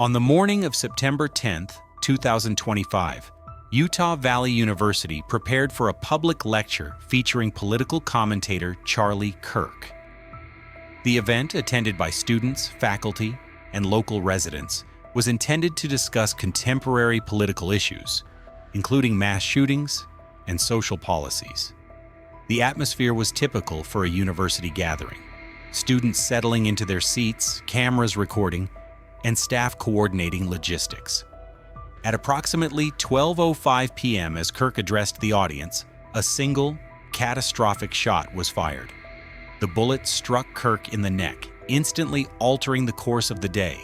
On the morning of September 10, 2025, Utah Valley University prepared for a public lecture featuring political commentator Charlie Kirk. The event, attended by students, faculty, and local residents, was intended to discuss contemporary political issues, including mass shootings and social policies. The atmosphere was typical for a university gathering: students settling into their seats, cameras recording, and staff coordinating logistics. At approximately 12:05 p.m., as Kirk addressed the audience, a single, catastrophic shot was fired. The bullet struck Kirk in the neck, instantly altering the course of the day.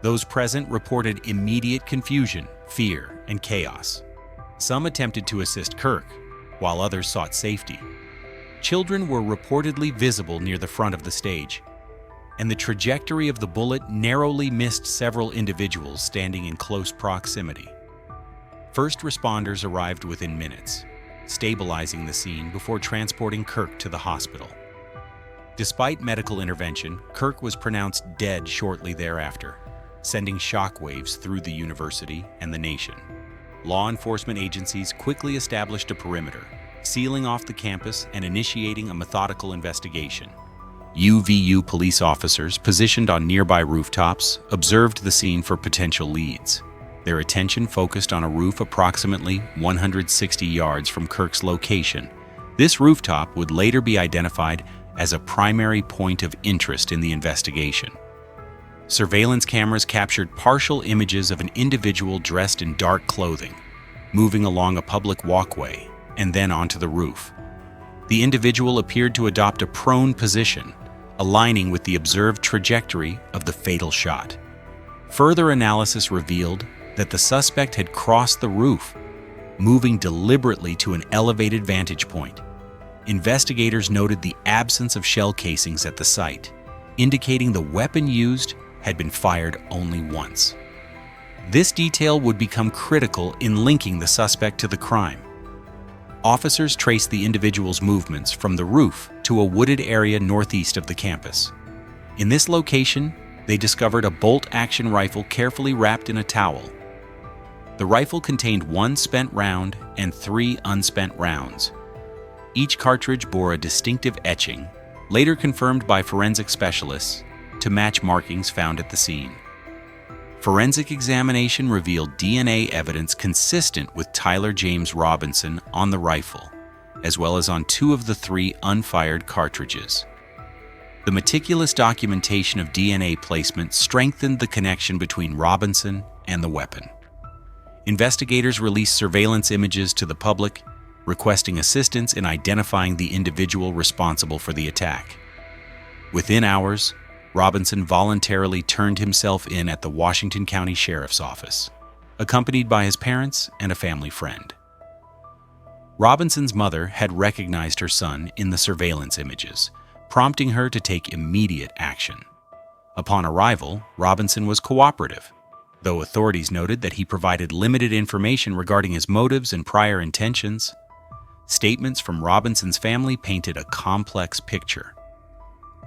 Those present reported immediate confusion, fear, and chaos. Some attempted to assist Kirk, while others sought safety. Children were reportedly visible near the front of the stage, and the trajectory of the bullet narrowly missed several individuals standing in close proximity. First responders arrived within minutes, stabilizing the scene before transporting Kirk to the hospital. Despite medical intervention, Kirk was pronounced dead shortly thereafter, sending shockwaves through the university and the nation. Law enforcement agencies quickly established a perimeter, sealing off the campus and initiating a methodical investigation. UVU police officers positioned on nearby rooftops observed the scene for potential leads. Their attention focused on a roof approximately 160 yards from Kirk's location. This rooftop would later be identified as a primary point of interest in the investigation. Surveillance cameras captured partial images of an individual dressed in dark clothing, moving along a public walkway and then onto the roof. The individual appeared to adopt a prone position, aligning with the observed trajectory of the fatal shot. Further analysis revealed that the suspect had crossed the roof, moving deliberately to an elevated vantage point. Investigators noted the absence of shell casings at the site, indicating the weapon used had been fired only once. This detail would become critical in linking the suspect to the crime. Officers traced the individual's movements from the roof to a wooded area northeast of the campus. In this location, they discovered a bolt-action rifle carefully wrapped in a towel. The rifle contained 1 spent round and 3 unspent rounds. Each cartridge bore a distinctive etching, later confirmed by forensic specialists, to match markings found at the scene. Forensic examination revealed DNA evidence consistent with Tyler James Robinson on the rifle, as well as on 2 of the 3 unfired cartridges. The meticulous documentation of DNA placement strengthened the connection between Robinson and the weapon. Investigators released surveillance images to the public, requesting assistance in identifying the individual responsible for the attack. Within hours, Robinson voluntarily turned himself in at the Washington County Sheriff's Office, accompanied by his parents and a family friend. Robinson's mother had recognized her son in the surveillance images, prompting her to take immediate action. Upon arrival, Robinson was cooperative, though authorities noted that he provided limited information regarding his motives and prior intentions. Statements from Robinson's family painted a complex picture.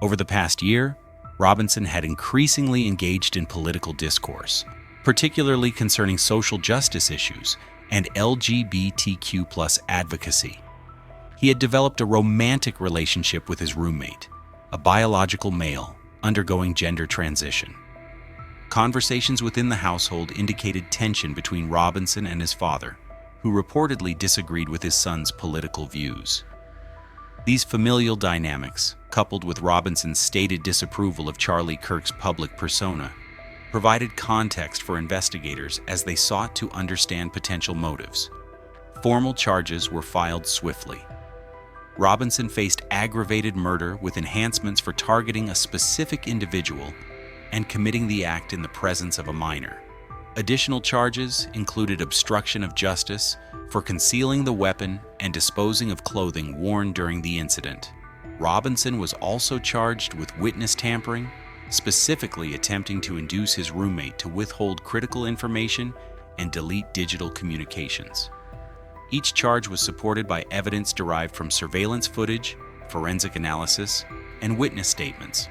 Over the past year, Robinson had increasingly engaged in political discourse, particularly concerning social justice issues and LGBTQ+ advocacy. He had developed a romantic relationship with his roommate, a biological male undergoing gender transition. Conversations within the household indicated tension between Robinson and his father, who reportedly disagreed with his son's political views. These familial dynamics, coupled with Robinson's stated disapproval of Charlie Kirk's public persona, provided context for investigators as they sought to understand potential motives. Formal charges were filed swiftly. Robinson faced aggravated murder with enhancements for targeting a specific individual and committing the act in the presence of a minor. Additional charges included obstruction of justice for concealing the weapon and disposing of clothing worn during the incident. Robinson was also charged with witness tampering, specifically attempting to induce his roommate to withhold critical information and delete digital communications. Each charge was supported by evidence derived from surveillance footage, forensic analysis, and witness statements.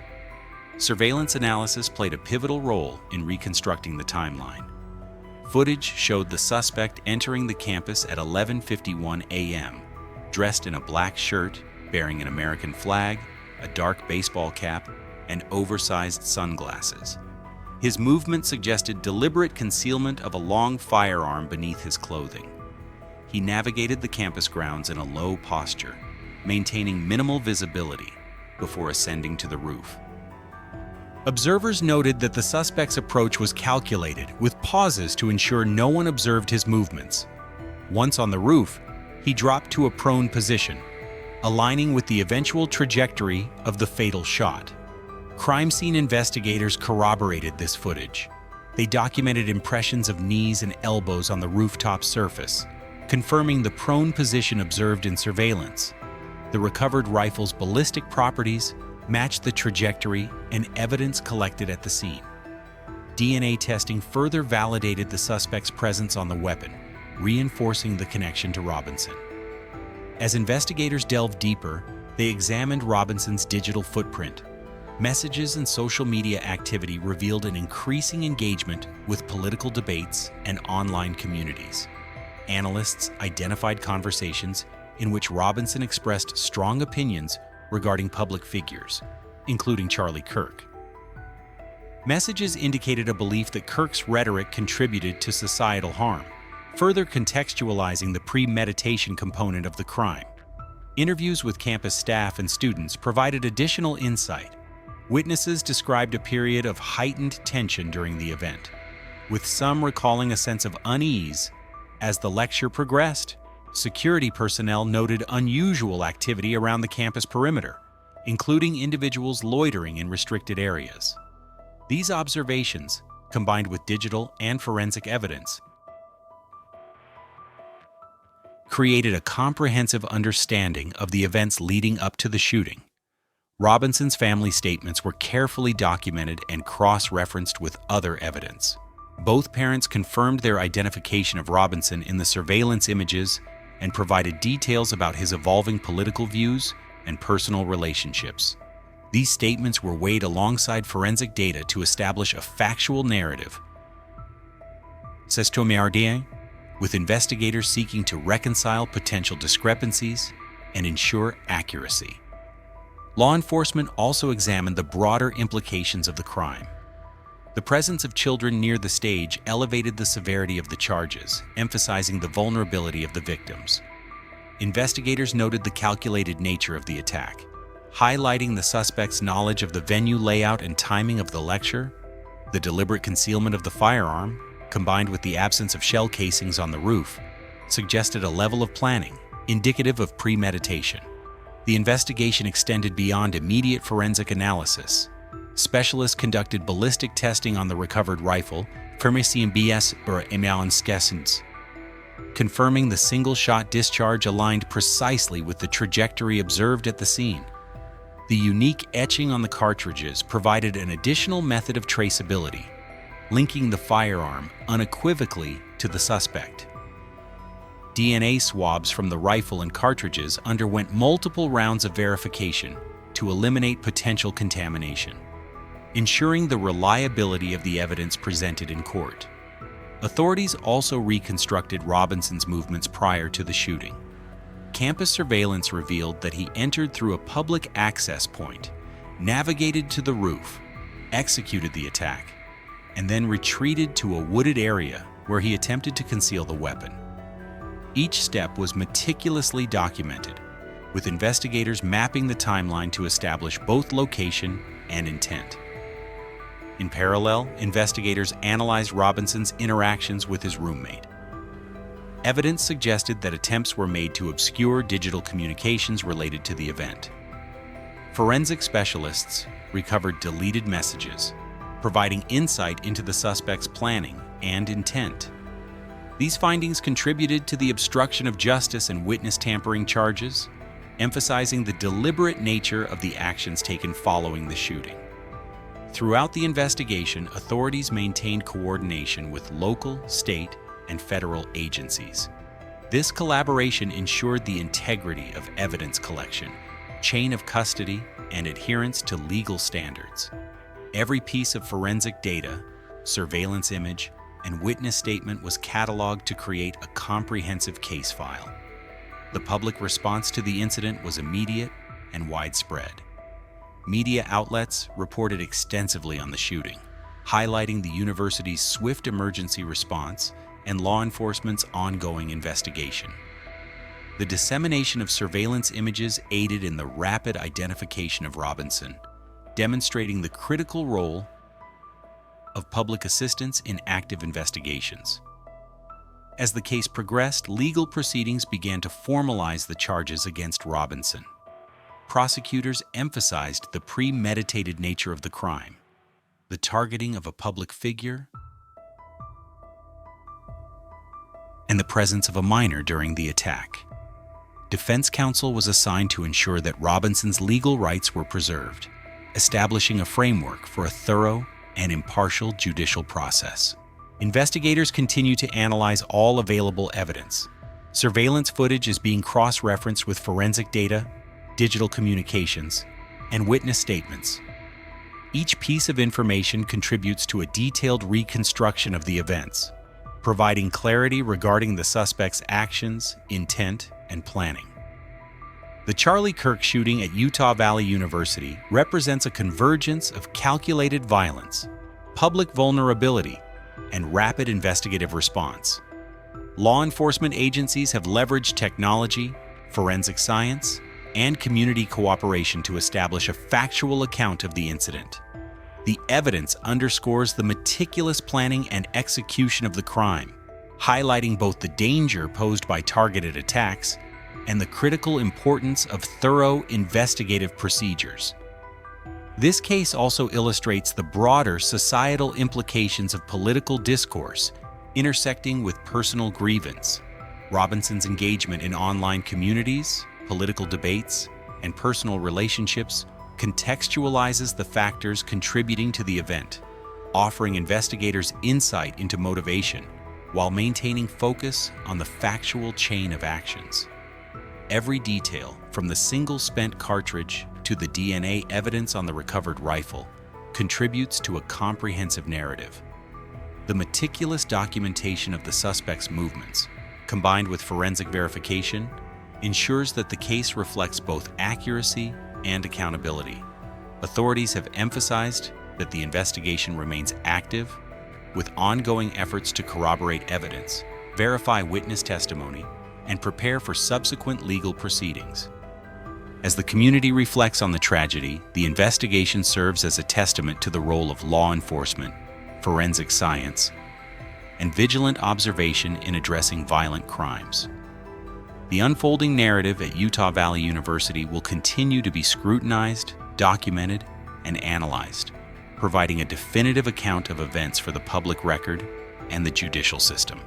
Surveillance analysis played a pivotal role in reconstructing the timeline. Footage showed the suspect entering the campus at 11:51 a.m., dressed in a black shirt, bearing an American flag, a dark baseball cap, and oversized sunglasses. His movement suggested deliberate concealment of a long firearm beneath his clothing. He navigated the campus grounds in a low posture, maintaining minimal visibility before ascending to the roof. Observers noted that the suspect's approach was calculated, with pauses to ensure no one observed his movements. Once on the roof, he dropped to a prone position, aligning with the eventual trajectory of the fatal shot. Crime scene investigators corroborated this footage. They documented impressions of knees and elbows on the rooftop surface, confirming the prone position observed in surveillance. The recovered rifle's ballistic properties matched the trajectory and evidence collected at the scene. DNA testing further validated the suspect's presence on the weapon, reinforcing the connection to Robinson. As investigators delved deeper, they examined Robinson's digital footprint. Messages and social media activity revealed an increasing engagement with political debates and online communities. Analysts identified conversations in which Robinson expressed strong opinions regarding public figures, including Charlie Kirk. Messages indicated a belief that Kirk's rhetoric contributed to societal harm, further contextualizing the premeditation component of the crime. Interviews with campus staff and students provided additional insight. Witnesses described a period of heightened tension during the event, with some recalling a sense of unease as the lecture progressed. Security personnel noted unusual activity around the campus perimeter, including individuals loitering in restricted areas. These observations, combined with digital and forensic evidence, created a comprehensive understanding of the events leading up to the shooting. Robinson's family statements were carefully documented and cross-referenced with other evidence. Both parents confirmed their identification of Robinson in the surveillance images and provided details about his evolving political views and personal relationships. These statements were weighed alongside forensic data to establish a factual narrative. With investigators seeking to reconcile potential discrepancies and ensure accuracy. Law enforcement also examined the broader implications of the crime. The presence of children near the stage elevated the severity of the charges, emphasizing the vulnerability of the victims. Investigators noted the calculated nature of the attack, highlighting the suspect's knowledge of the venue layout and timing of the lecture. The deliberate concealment of the firearm, combined with the absence of shell casings on the roof, suggested a level of planning, indicative of premeditation. The investigation extended beyond immediate forensic analysis. Specialists conducted ballistic testing on the recovered rifle, confirming the single-shot discharge aligned precisely with the trajectory observed at the scene. The unique etching on the cartridges provided an additional method of traceability, linking the firearm unequivocally to the suspect. DNA swabs from the rifle and cartridges underwent multiple rounds of verification to eliminate potential contamination, ensuring the reliability of the evidence presented in court. Authorities also reconstructed Robinson's movements prior to the shooting. Campus surveillance revealed that he entered through a public access point, navigated to the roof, executed the attack, and then retreated to a wooded area where he attempted to conceal the weapon. Each step was meticulously documented, with investigators mapping the timeline to establish both location and intent. In parallel, investigators analyzed Robinson's interactions with his roommate. Evidence suggested that attempts were made to obscure digital communications related to the event. Forensic specialists recovered deleted messages, providing insight into the suspect's planning and intent. These findings contributed to the obstruction of justice and witness tampering charges, emphasizing the deliberate nature of the actions taken following the shooting. Throughout the investigation, authorities maintained coordination with local, state, and federal agencies. This collaboration ensured the integrity of evidence collection, chain of custody, and adherence to legal standards. Every piece of forensic data, surveillance image, and witness statement was cataloged to create a comprehensive case file. The public response to the incident was immediate and widespread. Media outlets reported extensively on the shooting, highlighting the university's swift emergency response and law enforcement's ongoing investigation. The dissemination of surveillance images aided in the rapid identification of Robinson, demonstrating the critical role of public assistance in active investigations. As the case progressed, legal proceedings began to formalize the charges against Robinson. Prosecutors emphasized the premeditated nature of the crime, the targeting of a public figure, and the presence of a minor during the attack. Defense counsel was assigned to ensure that Robinson's legal rights were preserved, establishing a framework for a thorough and impartial judicial process. Investigators continue to analyze all available evidence. Surveillance footage is being cross-referenced with forensic data, digital communications, and witness statements. Each piece of information contributes to a detailed reconstruction of the events, providing clarity regarding the suspect's actions, intent, and planning. The Charlie Kirk shooting at Utah Valley University represents a convergence of calculated violence, public vulnerability, and rapid investigative response. Law enforcement agencies have leveraged technology, forensic science, and community cooperation to establish a factual account of the incident. The evidence underscores the meticulous planning and execution of the crime, highlighting both the danger posed by targeted attacks and the critical importance of thorough investigative procedures. This case also illustrates the broader societal implications of political discourse intersecting with personal grievance. Robinson's engagement in online communities, political debates, and personal relationships contextualizes the factors contributing to the event, offering investigators insight into motivation while maintaining focus on the factual chain of actions. Every detail, from the single spent cartridge to the DNA evidence on the recovered rifle, contributes to a comprehensive narrative. The meticulous documentation of the suspect's movements, combined with forensic verification, ensures that the case reflects both accuracy and accountability. Authorities have emphasized that the investigation remains active, with ongoing efforts to corroborate evidence, verify witness testimony, and prepare for subsequent legal proceedings. As the community reflects on the tragedy, the investigation serves as a testament to the role of law enforcement, forensic science, and vigilant observation in addressing violent crimes. The unfolding narrative at Utah Valley University will continue to be scrutinized, documented, and analyzed, providing a definitive account of events for the public record and the judicial system.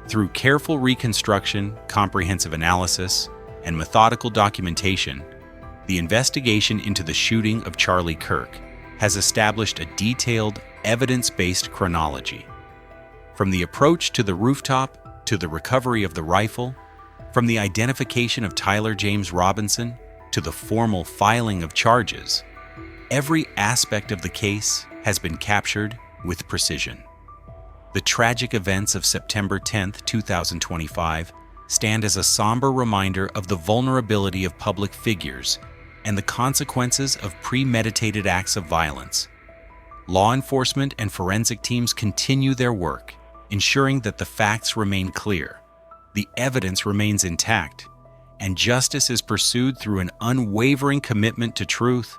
Through careful reconstruction, comprehensive analysis, and methodical documentation, the investigation into the shooting of Charlie Kirk has established a detailed, evidence-based chronology. From the approach to the rooftop to the recovery of the rifle, from the identification of Tyler James Robinson to the formal filing of charges, every aspect of the case has been captured with precision. The tragic events of September 10, 2025, stand as a somber reminder of the vulnerability of public figures and the consequences of premeditated acts of violence. Law enforcement and forensic teams continue their work, ensuring that the facts remain clear, the evidence remains intact, and justice is pursued through an unwavering commitment to truth,